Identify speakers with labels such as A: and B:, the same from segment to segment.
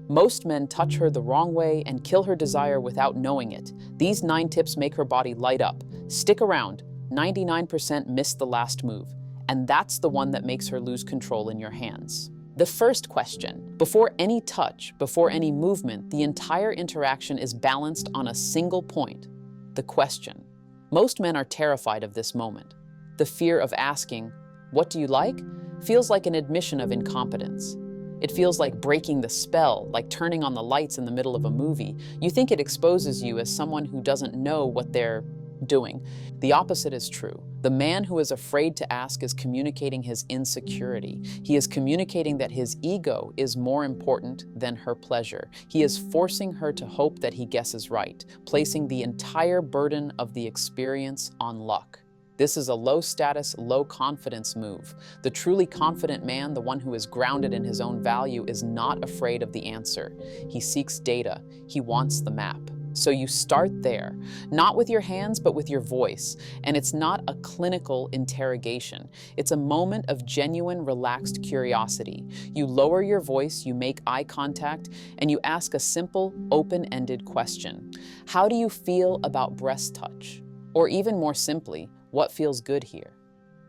A: Most men touch her the wrong way and kill her desire without knowing it. These 9 tips make her body light up. Stick around. 99% miss the last move. And that's the one that makes her lose control in your hands. The first question: before any touch, before any movement, the entire interaction is balanced on a single point: the question. Most men are terrified of this moment. The fear of asking, "What do you like?" feels like an admission of incompetence. It feels like breaking the spell, like turning on the lights in the middle of a movie. You think it exposes you as someone who doesn't know what they're doing. The opposite is true. The man who is afraid to ask is communicating his insecurity. He is communicating that his ego is more important than her pleasure. He is forcing her to hope that he guesses right, placing the entire burden of the experience on luck. This is a low-status, low-confidence move. The truly confident man, the one who is grounded in his own value, is not afraid of the answer. He seeks data. He wants the map. So you start there, not with your hands, but with your voice. And it's not a clinical interrogation. It's a moment of genuine, relaxed curiosity. You lower your voice, you make eye contact, and you ask a simple, open-ended question. How do you feel about breast touch? Or even more simply, what feels good here?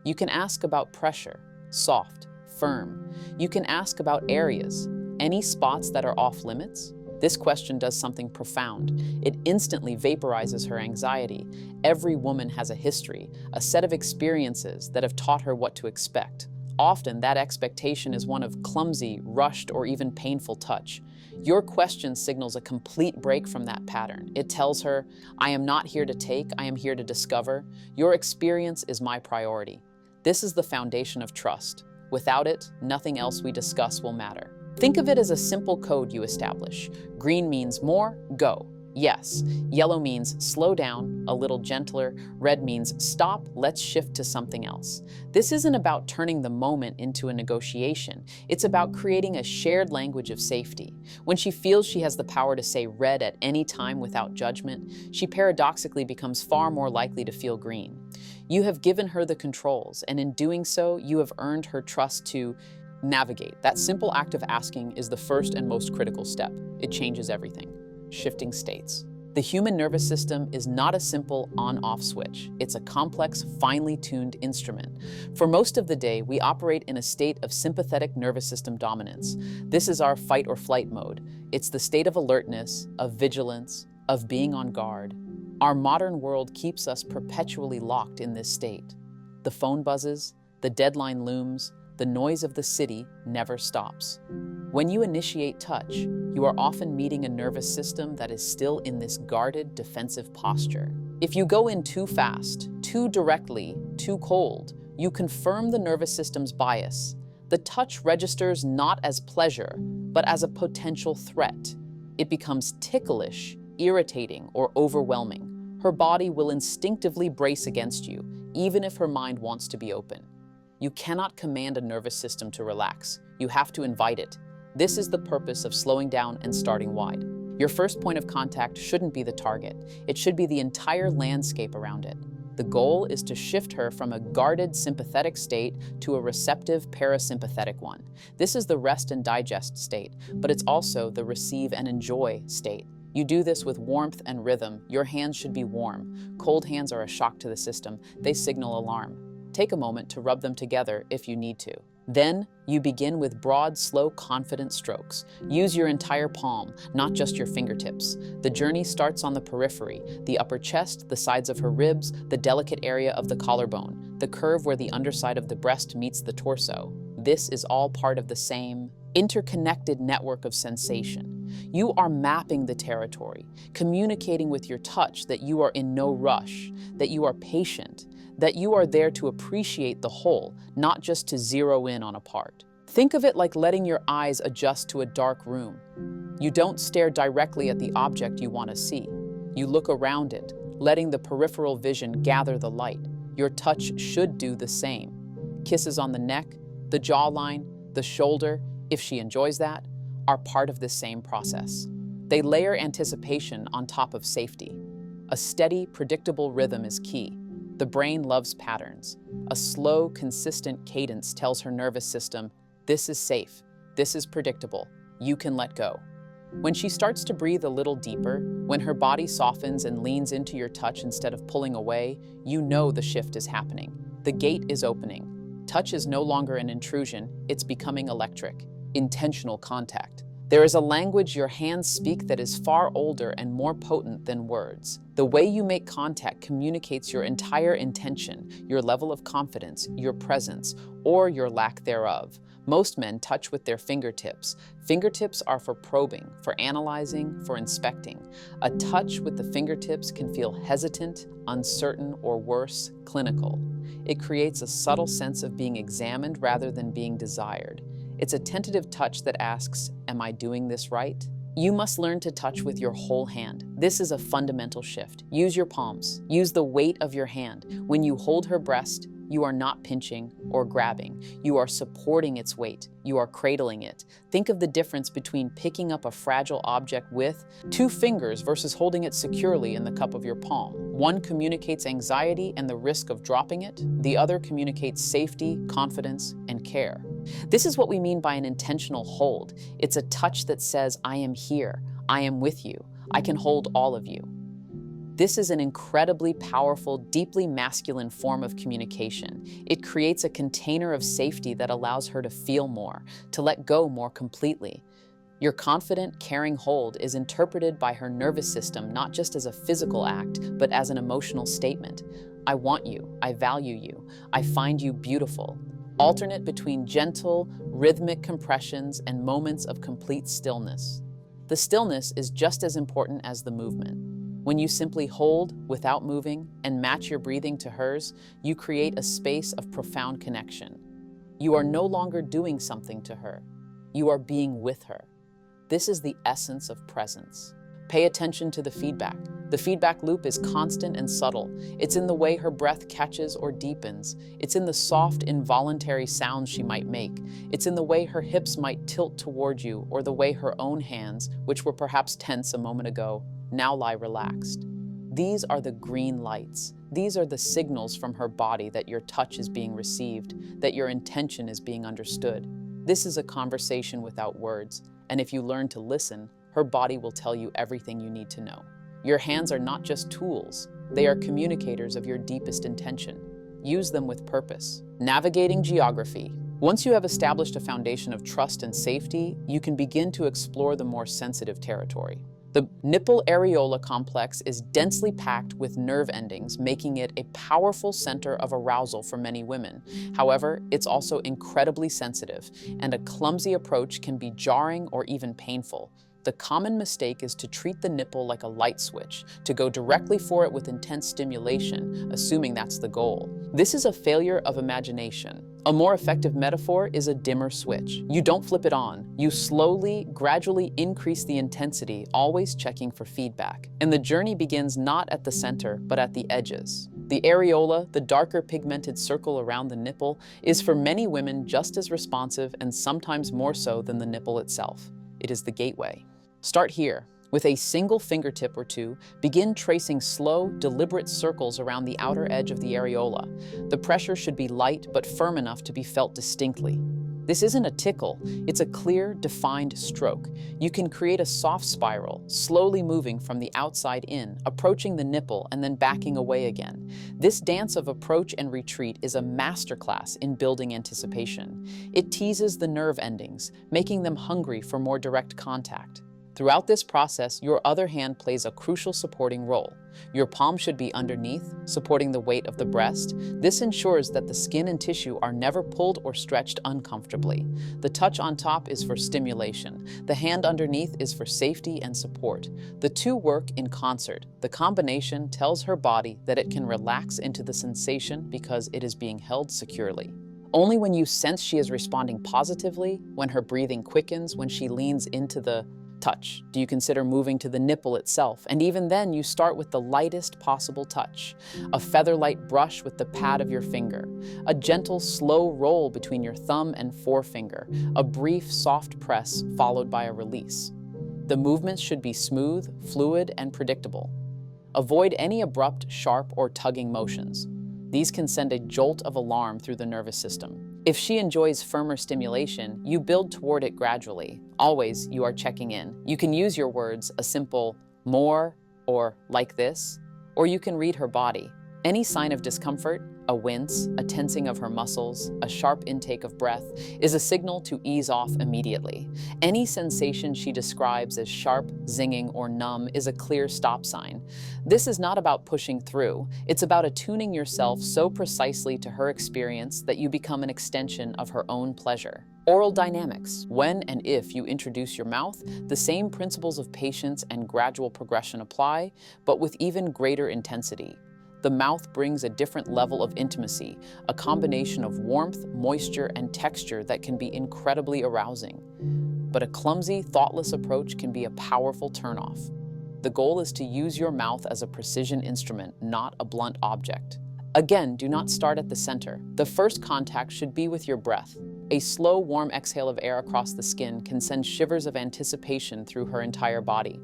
A: You can ask about pressure, soft, firm. You can ask about areas, any spots that are off limits. This question does something profound. It instantly vaporizes her anxiety. Every woman has a history, a set of experiences that have taught her what to expect. Often, that expectation is one of clumsy, rushed, or even painful touch. Your question signals a complete break from that pattern. It tells her, I am not here to take, I am here to discover. Your experience is my priority. This is the foundation of trust. Without it, nothing else we discuss will matter. Think of it as a simple code you establish. Green means more, go. Yes. Yellow means slow down, a little gentler. Red means stop, let's shift to something else. This isn't about turning the moment into a negotiation. It's about creating a shared language of safety. When she feels she has the power to say red at any time without judgment, she paradoxically becomes far more likely to feel green. You have given her the controls, and in doing so, you have earned her trust to navigate. That simple act of asking is the first and most critical step. It changes everything. Shifting states. The human nervous system is not a simple on-off switch. It's a complex, finely tuned instrument. For most of the day, we operate in a state of sympathetic nervous system dominance. This is our fight or flight mode. It's the state of alertness, of vigilance, of being on guard. Our modern world keeps us perpetually locked in this state. The phone buzzes, the deadline looms, the noise of the city never stops. When you initiate touch, you are often meeting a nervous system that is still in this guarded, defensive posture. If you go in too fast, too directly, too cold, you confirm the nervous system's bias. The touch registers not as pleasure, but as a potential threat. It becomes ticklish, irritating, or overwhelming. Her body will instinctively brace against you, even if her mind wants to be open. You cannot command a nervous system to relax. You have to invite it. This is the purpose of slowing down and starting wide. Your first point of contact shouldn't be the target. It should be the entire landscape around it. The goal is to shift her from a guarded sympathetic state to a receptive parasympathetic one. This is the rest and digest state, but it's also the receive and enjoy state. You do this with warmth and rhythm. Your hands should be warm. Cold hands are a shock to the system. They signal alarm. Take a moment to rub them together if you need to. Then, you begin with broad, slow, confident strokes. Use your entire palm, not just your fingertips. The journey starts on the periphery, the upper chest, the sides of her ribs, the delicate area of the collarbone, the curve where the underside of the breast meets the torso. This is all part of the same interconnected network of sensation. You are mapping the territory, communicating with your touch that you are in no rush, that you are patient, that you are there to appreciate the whole, not just to zero in on a part. Think of it like letting your eyes adjust to a dark room. You don't stare directly at the object you want to see. You look around it, letting the peripheral vision gather the light. Your touch should do the same. Kisses on the neck, the jawline, the shoulder, if she enjoys that, are part of this same process. They layer anticipation on top of safety. A steady, predictable rhythm is key. The brain loves patterns. A slow, consistent cadence tells her nervous system, this is safe, this is predictable, you can let go. When she starts to breathe a little deeper, when her body softens and leans into your touch instead of pulling away, you know the shift is happening. The gate is opening. Touch is no longer an intrusion, it's becoming electric, intentional contact. There is a language your hands speak that is far older and more potent than words. The way you make contact communicates your entire intention, your level of confidence, your presence, or your lack thereof. Most men touch with their fingertips. Fingertips are for probing, for analyzing, for inspecting. A touch with the fingertips can feel hesitant, uncertain, or worse, clinical. It creates a subtle sense of being examined rather than being desired. It's a tentative touch that asks, am I doing this right? You must learn to touch with your whole hand. This is a fundamental shift. Use your palms. Use the weight of your hand. When you hold her breast, you are not pinching or grabbing. You are supporting its weight. You are cradling it. Think of the difference between picking up a fragile object with 2 fingers versus holding it securely in the cup of your palm. One communicates anxiety and the risk of dropping it. The other communicates safety, confidence, and care. This is what we mean by an intentional hold. It's a touch that says, I am here. I am with you. I can hold all of you. This is an incredibly powerful, deeply masculine form of communication. It creates a container of safety that allows her to feel more, to let go more completely. Your confident, caring hold is interpreted by her nervous system not just as a physical act, but as an emotional statement. I want you. I value you. I find you beautiful. Alternate between gentle, rhythmic compressions and moments of complete stillness. The stillness is just as important as the movement. When you simply hold without moving and match your breathing to hers, you create a space of profound connection. You are no longer doing something to her. You are being with her. This is the essence of presence. Pay attention to the feedback. The feedback loop is constant and subtle. It's in the way her breath catches or deepens. It's in the soft, involuntary sounds she might make. It's in the way her hips might tilt toward you, or the way her own hands, which were perhaps tense a moment ago, now lie relaxed. These are the green lights. These are the signals from her body that your touch is being received, that your intention is being understood. This is a conversation without words, and if you learn to listen, her body will tell you everything you need to know. Your hands are not just tools, they are communicators of your deepest intention. Use them with purpose. Navigating geography. Once you have established a foundation of trust and safety, you can begin to explore the more sensitive territory. The nipple areola complex is densely packed with nerve endings, making it a powerful center of arousal for many women. However, it's also incredibly sensitive, and a clumsy approach can be jarring or even painful. The common mistake is to treat the nipple like a light switch, to go directly for it with intense stimulation, assuming that's the goal. This is a failure of imagination. A more effective metaphor is a dimmer switch. You don't flip it on. You slowly, gradually increase the intensity, always checking for feedback. And the journey begins not at the center, but at the edges. The areola, the darker pigmented circle around the nipple, is for many women just as responsive and sometimes more so than the nipple itself. It is the gateway. Start here. With a single fingertip or two, begin tracing slow, deliberate circles around the outer edge of the areola. The pressure should be light but firm enough to be felt distinctly. This isn't a tickle, it's a clear, defined stroke. You can create a soft spiral, slowly moving from the outside in, approaching the nipple and then backing away again. This dance of approach and retreat is a masterclass in building anticipation. It teases the nerve endings, making them hungry for more direct contact. Throughout this process, your other hand plays a crucial supporting role. Your palm should be underneath, supporting the weight of the breast. This ensures that the skin and tissue are never pulled or stretched uncomfortably. The touch on top is for stimulation. The hand underneath is for safety and support. The two work in concert. The combination tells her body that it can relax into the sensation because it is being held securely. Only when you sense she is responding positively, when her breathing quickens, when she leans into the touch, do you consider moving to the nipple itself. And even then, you start with the lightest possible touch. A feather-light brush with the pad of your finger. A gentle, slow roll between your thumb and forefinger. A brief, soft press followed by a release. The movements should be smooth, fluid, and predictable. Avoid any abrupt, sharp, or tugging motions. These can send a jolt of alarm through the nervous system. If she enjoys firmer stimulation, you build toward it gradually. Always, you are checking in. You can use your words, a simple more or like this, or you can read her body. Any sign of discomfort, a wince, a tensing of her muscles, a sharp intake of breath, is a signal to ease off immediately. Any sensation she describes as sharp, zinging, or numb is a clear stop sign. This is not about pushing through. It's about attuning yourself so precisely to her experience that you become an extension of her own pleasure. Oral dynamics. When and if you introduce your mouth, the same principles of patience and gradual progression apply, but with even greater intensity. The mouth brings a different level of intimacy, a combination of warmth, moisture, and texture that can be incredibly arousing. But a clumsy, thoughtless approach can be a powerful turnoff. The goal is to use your mouth as a precision instrument, not a blunt object. Again, do not start at the center. The first contact should be with your breath. A slow, warm exhale of air across the skin can send shivers of anticipation through her entire body.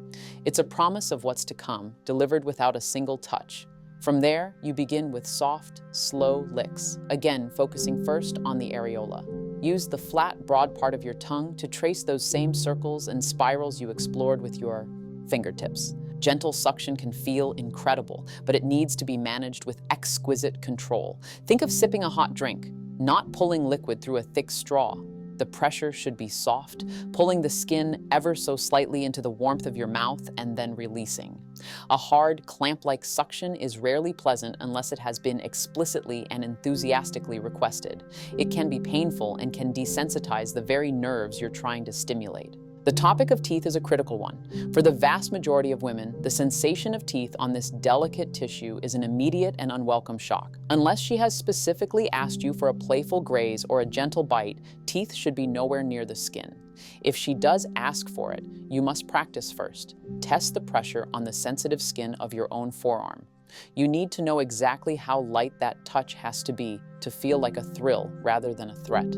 A: It's a promise of what's to come, delivered without a single touch. From there, you begin with soft, slow licks, again focusing first on the areola. Use the flat, broad part of your tongue to trace those same circles and spirals you explored with your fingertips. Gentle suction can feel incredible, but it needs to be managed with exquisite control. Think of sipping a hot drink, not pulling liquid through a thick straw. The pressure should be soft, pulling the skin ever so slightly into the warmth of your mouth and then releasing. A hard, clamp-like suction is rarely pleasant unless it has been explicitly and enthusiastically requested. It can be painful and can desensitize the very nerves you're trying to stimulate. The topic of teeth is a critical one. For the vast majority of women, the sensation of teeth on this delicate tissue is an immediate and unwelcome shock. Unless she has specifically asked you for a playful graze or a gentle bite, teeth should be nowhere near the skin. If she does ask for it, you must practice first. Test the pressure on the sensitive skin of your own forearm. You need to know exactly how light that touch has to be to feel like a thrill rather than a threat.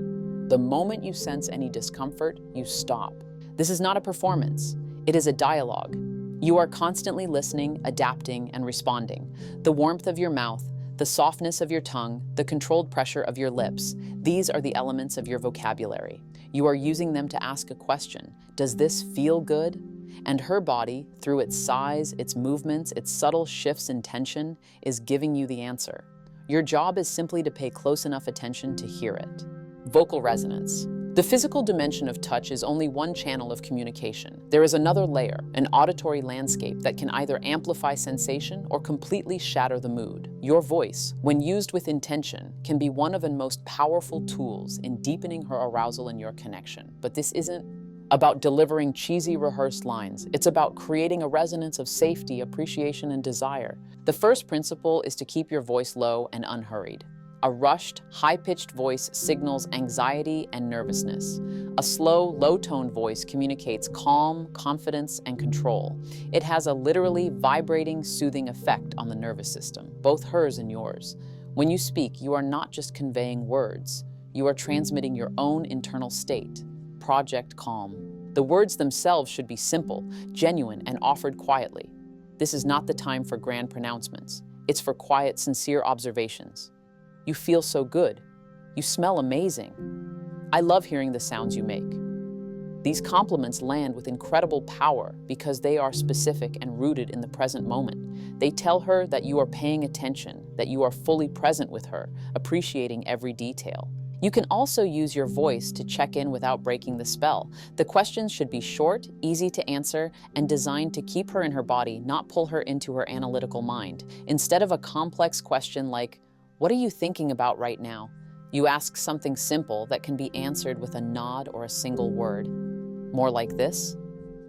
A: The moment you sense any discomfort, you stop. This is not a performance. It is a dialogue. You are constantly listening, adapting, and responding. The warmth of your mouth, the softness of your tongue, the controlled pressure of your lips, these are the elements of your vocabulary. You are using them to ask a question. Does this feel good? And her body, through its size, its movements, its subtle shifts in tension, is giving you the answer. Your job is simply to pay close enough attention to hear it. Vocal resonance. The physical dimension of touch is only one channel of communication. There is another layer, an auditory landscape that can either amplify sensation or completely shatter the mood. Your voice, when used with intention, can be one of the most powerful tools in deepening her arousal and your connection. But this isn't about delivering cheesy rehearsed lines. It's about creating a resonance of safety, appreciation, and desire. The first principle is to keep your voice low and unhurried. A rushed, high-pitched voice signals anxiety and nervousness. A slow, low-toned voice communicates calm, confidence, and control. It has a literally vibrating, soothing effect on the nervous system, both hers and yours. When you speak, you are not just conveying words. You are transmitting your own internal state. Project Calm. The words themselves should be simple, genuine, and offered quietly. This is not the time for grand pronouncements. It's for quiet, sincere observations. You feel so good. You smell amazing. I love hearing the sounds you make. These compliments land with incredible power because they are specific and rooted in the present moment. They tell her that you are paying attention, that you are fully present with her, appreciating every detail. You can also use your voice to check in without breaking the spell. The questions should be short, easy to answer, and designed to keep her in her body, not pull her into her analytical mind. Instead of a complex question like, "What are you thinking about right now?" you ask something simple that can be answered with a nod or a single word. More like this?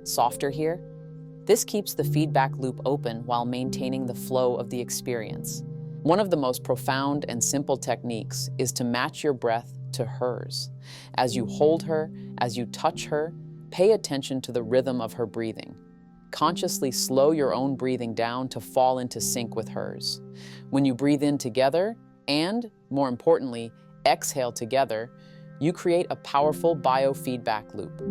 A: Softer here? This keeps the feedback loop open while maintaining the flow of the experience. One of the most profound and simple techniques is to match your breath to hers. As you hold her, as you touch her, pay attention to the rhythm of her breathing. Consciously slow your own breathing down to fall into sync with hers. When you breathe in together and, more importantly, exhale together, you create a powerful biofeedback loop.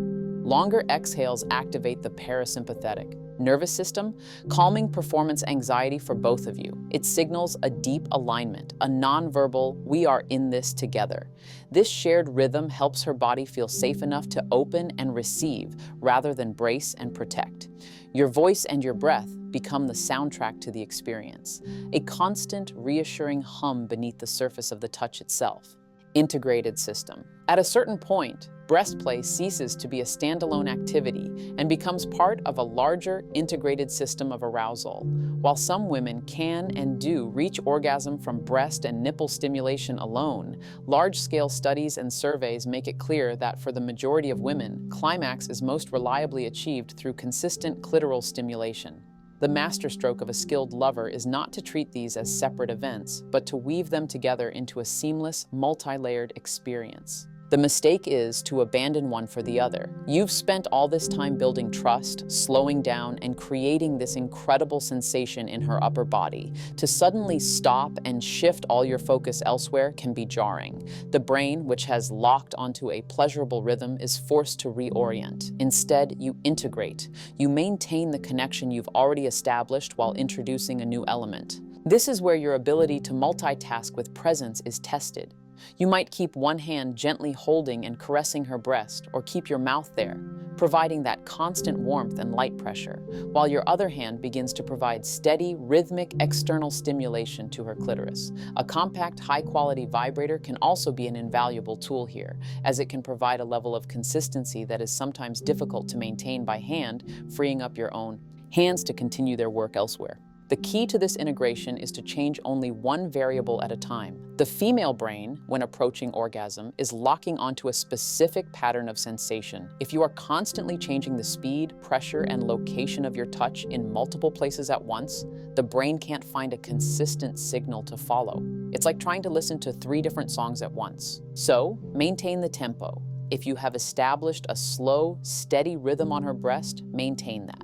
A: Longer exhales activate the parasympathetic nervous system, calming performance anxiety for both of you. It signals a deep alignment, a nonverbal, we are in this together. This shared rhythm helps her body feel safe enough to open and receive rather than brace and protect. Your voice and your breath become the soundtrack to the experience, a constant, reassuring hum beneath the surface of the touch itself. Integrated system. At a certain point, breast play ceases to be a standalone activity and becomes part of a larger, integrated system of arousal. While some women can and do reach orgasm from breast and nipple stimulation alone, large-scale studies and surveys make it clear that for the majority of women, climax is most reliably achieved through consistent clitoral stimulation. The masterstroke of a skilled lover is not to treat these as separate events, but to weave them together into a seamless, multi-layered experience. The mistake is to abandon one for the other. You've spent all this time building trust, slowing down, and creating this incredible sensation in her upper body. To suddenly stop and shift all your focus elsewhere can be jarring. The brain, which has locked onto a pleasurable rhythm, is forced to reorient. Instead, you integrate. You maintain the connection you've already established while introducing a new element. This is where your ability to multitask with presence is tested. You might keep one hand gently holding and caressing her breast, or keep your mouth there, providing that constant warmth and light pressure, while your other hand begins to provide steady, rhythmic external stimulation to her clitoris. A compact, high-quality vibrator can also be an invaluable tool here, as it can provide a level of consistency that is sometimes difficult to maintain by hand, freeing up your own hands to continue their work elsewhere. The key to this integration is to change only one variable at a time. The female brain, when approaching orgasm, is locking onto a specific pattern of sensation. If you are constantly changing the speed, pressure, and location of your touch in multiple places at once, the brain can't find a consistent signal to follow. It's like trying to listen to 3 different songs at once. So, maintain the tempo. If you have established a slow, steady rhythm on her breast, maintain that.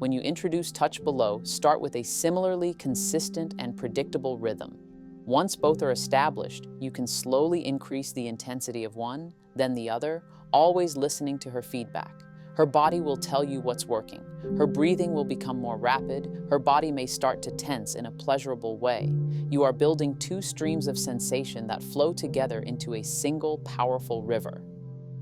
A: When you introduce touch below, start with a similarly consistent and predictable rhythm. Once both are established, you can slowly increase the intensity of one, then the other, always listening to her feedback. Her body will tell you what's working. Her breathing will become more rapid. Her body may start to tense in a pleasurable way. You are building 2 streams of sensation that flow together into a single, powerful river.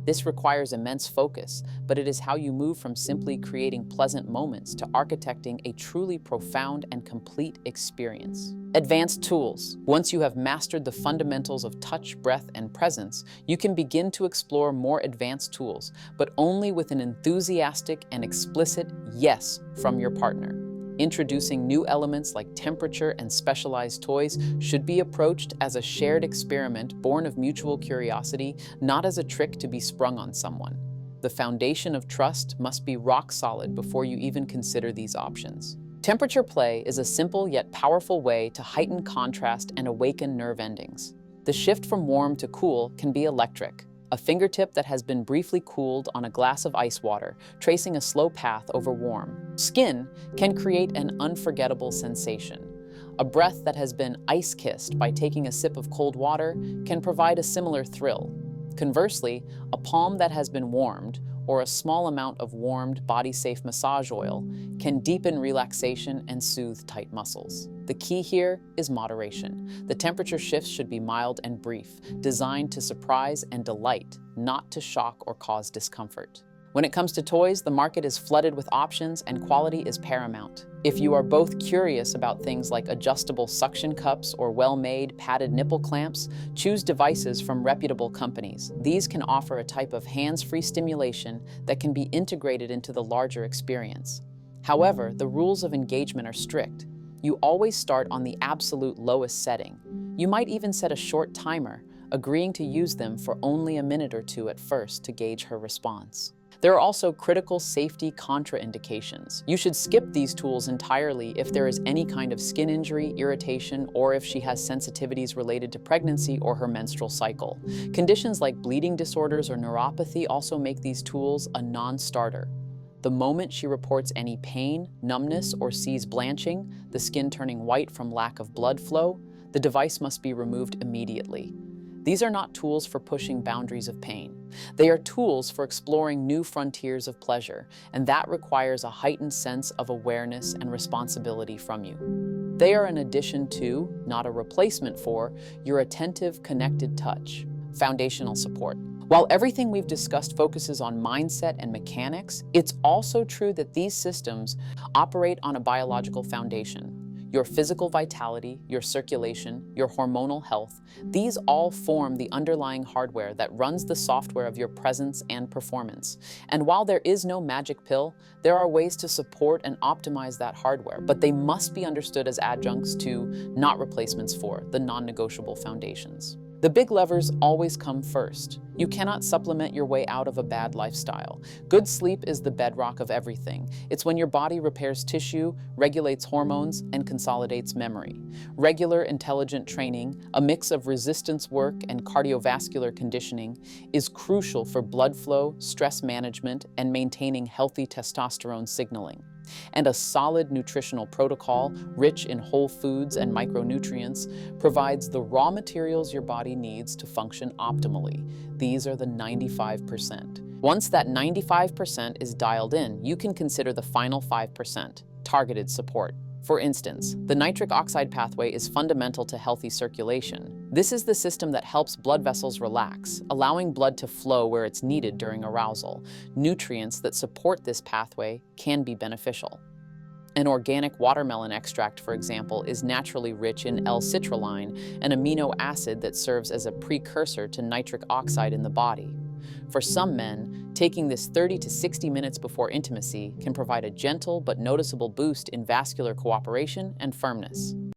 A: This requires immense focus, but it is how you move from simply creating pleasant moments to architecting a truly profound and complete experience. Advanced tools. Once you have mastered the fundamentals of touch, breath, and presence, you can begin to explore more advanced tools, but only with an enthusiastic and explicit yes from your partner. Introducing new elements like temperature and specialized toys should be approached as a shared experiment born of mutual curiosity, not as a trick to be sprung on someone. The foundation of trust must be rock solid before you even consider these options. Temperature play is a simple yet powerful way to heighten contrast and awaken nerve endings. The shift from warm to cool can be electric. A fingertip that has been briefly cooled on a glass of ice water, tracing a slow path over warm skin, can create an unforgettable sensation. A breath that has been ice-kissed by taking a sip of cold water can provide a similar thrill. Conversely, a palm that has been warmed, or a small amount of warmed, body-safe massage oil, can deepen relaxation and soothe tight muscles. The key here is moderation. The temperature shifts should be mild and brief, designed to surprise and delight, not to shock or cause discomfort. When it comes to toys, the market is flooded with options and quality is paramount. If you are both curious about things like adjustable suction cups or well-made padded nipple clamps, choose devices from reputable companies. These can offer a type of hands-free stimulation that can be integrated into the larger experience. However, the rules of engagement are strict. You always start on the absolute lowest setting. You might even set a short timer, agreeing to use them for only a minute or 2 at first to gauge her response. There are also critical safety contraindications. You should skip these tools entirely if there is any kind of skin injury, irritation, or if she has sensitivities related to pregnancy or her menstrual cycle. Conditions like bleeding disorders or neuropathy also make these tools a non-starter. The moment she reports any pain, numbness, or sees blanching, the skin turning white from lack of blood flow, the device must be removed immediately. These are not tools for pushing boundaries of pain. They are tools for exploring new frontiers of pleasure, and that requires a heightened sense of awareness and responsibility from you. They are an addition to, not a replacement for, your attentive, connected touch. Foundational support. While everything we've discussed focuses on mindset and mechanics, it's also true that these systems operate on a biological foundation. Your physical vitality, your circulation, your hormonal health, these all form the underlying hardware that runs the software of your presence and performance. And while there is no magic pill, there are ways to support and optimize that hardware, but they must be understood as adjuncts to, not replacements for, the non-negotiable foundations. The big levers always come first. You cannot supplement your way out of a bad lifestyle. Good sleep is the bedrock of everything. It's when your body repairs tissue, regulates hormones, and consolidates memory. Regular, intelligent training, a mix of resistance work and cardiovascular conditioning, is crucial for blood flow, stress management, and maintaining healthy testosterone signaling. And a solid nutritional protocol, rich in whole foods and micronutrients, provides the raw materials your body needs to function optimally. These are the 95%. Once that 95% is dialed in, you can consider the final 5%, targeted support. For instance, the nitric oxide pathway is fundamental to healthy circulation. This is the system that helps blood vessels relax, allowing blood to flow where it's needed during arousal. Nutrients that support this pathway can be beneficial. An organic watermelon extract, for example, is naturally rich in L-citrulline, an amino acid that serves as a precursor to nitric oxide in the body. For some men, taking this 30 to 60 minutes before intimacy can provide a gentle but noticeable boost in vascular cooperation and firmness.